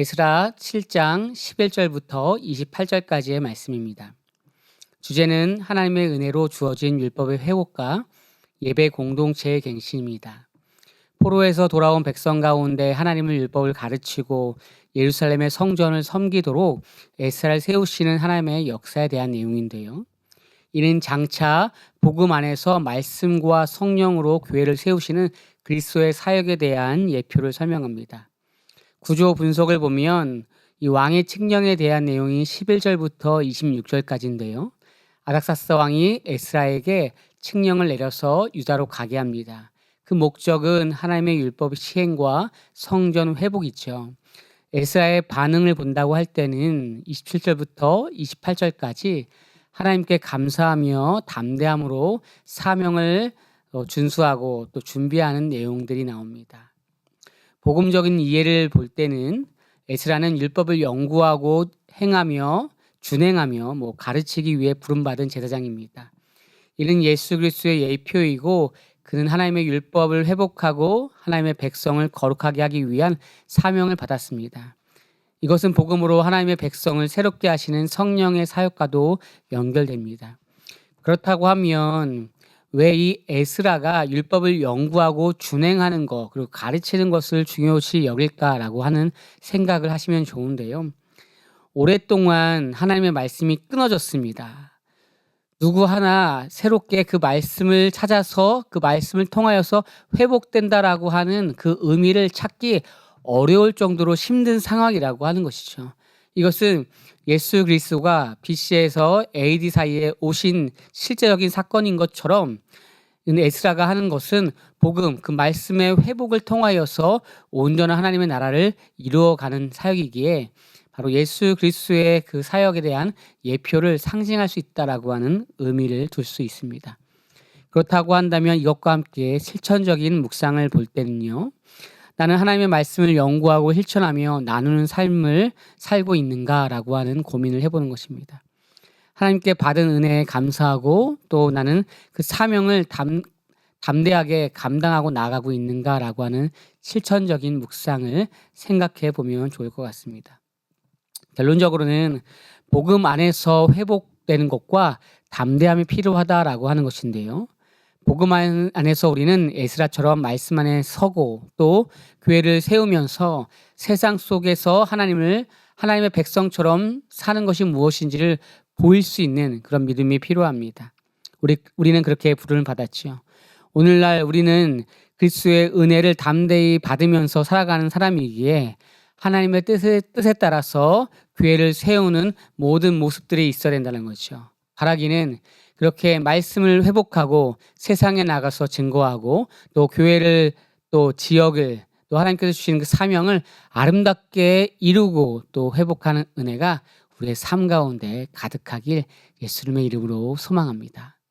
에스라 7장 11절부터 28절까지의 말씀입니다. 주제는 하나님의 은혜로 주어진 율법의 회복과 예배 공동체의 갱신입니다. 포로에서 돌아온 백성 가운데 하나님의 율법을 가르치고 예루살렘의 성전을 섬기도록 에스라를 세우시는 하나님의 역사에 대한 내용인데요. 이는 장차 복음 안에서 말씀과 성령으로 교회를 세우시는 그리스도의 사역에 대한 예표를 설명합니다. 구조 분석을 보면 이 왕의 칙령에 대한 내용이 11절부터 26절까지인데요. 아닥사스 왕이 에스라에게 칙령을 내려서 유다로 가게 합니다. 그 목적은 하나님의 율법 시행과 성전 회복이죠. 에스라의 반응을 본다고 할 때는 27절부터 28절까지 하나님께 감사하며 담대함으로 사명을 준수하고 또 준비하는 내용들이 나옵니다. 복음적인 이해를 볼 때는 에스라는 율법을 연구하고 행하며 준행하며 가르치기 위해 부름받은 제사장입니다. 이는 예수 그리스도의 예표이고 그는 하나님의 율법을 회복하고 하나님의 백성을 거룩하게 하기 위한 사명을 받았습니다. 이것은 복음으로 하나님의 백성을 새롭게 하시는 성령의 사역과도 연결됩니다. 그렇다고 하면 왜 이 에스라가 율법을 연구하고 준행하는 것 그리고 가르치는 것을 중요시 여길까라고 하는 생각을 하시면 좋은데요. 오랫동안 하나님의 말씀이 끊어졌습니다. 누구 하나 새롭게 그 말씀을 찾아서 그 말씀을 통하여서 회복된다라고 하는 그 의미를 찾기 어려울 정도로 힘든 상황이라고 하는 것이죠. 이것은 예수 그리스도가 BC에서 AD 사이에 오신 실제적인 사건인 것처럼 에스라가 하는 것은 복음, 그 말씀의 회복을 통하여서 온전한 하나님의 나라를 이루어가는 사역이기에 바로 예수 그리스도의 그 사역에 대한 예표를 상징할 수 있다라고 하는 의미를 둘 수 있습니다. 그렇다고 한다면 이것과 함께 실천적인 묵상을 볼 때는요. 나는 하나님의 말씀을 연구하고 실천하며 나누는 삶을 살고 있는가라고 하는 고민을 해보는 것입니다. 하나님께 받은 은혜에 감사하고 또 나는 그 사명을 담대하게 감당하고 나가고 있는가라고 하는 실천적인 묵상을 생각해 보면 좋을 것 같습니다. 결론적으로는 복음 안에서 회복되는 것과 담대함이 필요하다라고 하는 것인데요. 복음 안에서 우리는 에스라처럼 말씀 안에 서고 또 교회를 세우면서 세상 속에서 하나님의 백성처럼 사는 것이 무엇인지를 보일 수 있는 그런 믿음이 필요합니다. 우리는 그렇게 부름을 받았지요. 오늘날 우리는 그리스도의 은혜를 담대히 받으면서 살아가는 사람이기에 하나님의 뜻에 따라서 교회를 세우는 모든 모습들이 있어야 된다는 거죠. 바라기는 그렇게 말씀을 회복하고 세상에 나가서 증거하고 또 교회를 또 지역을 또 하나님께서 주시는 그 사명을 아름답게 이루고 또 회복하는 은혜가 우리의 삶 가운데 가득하길 예수님의 이름으로 소망합니다.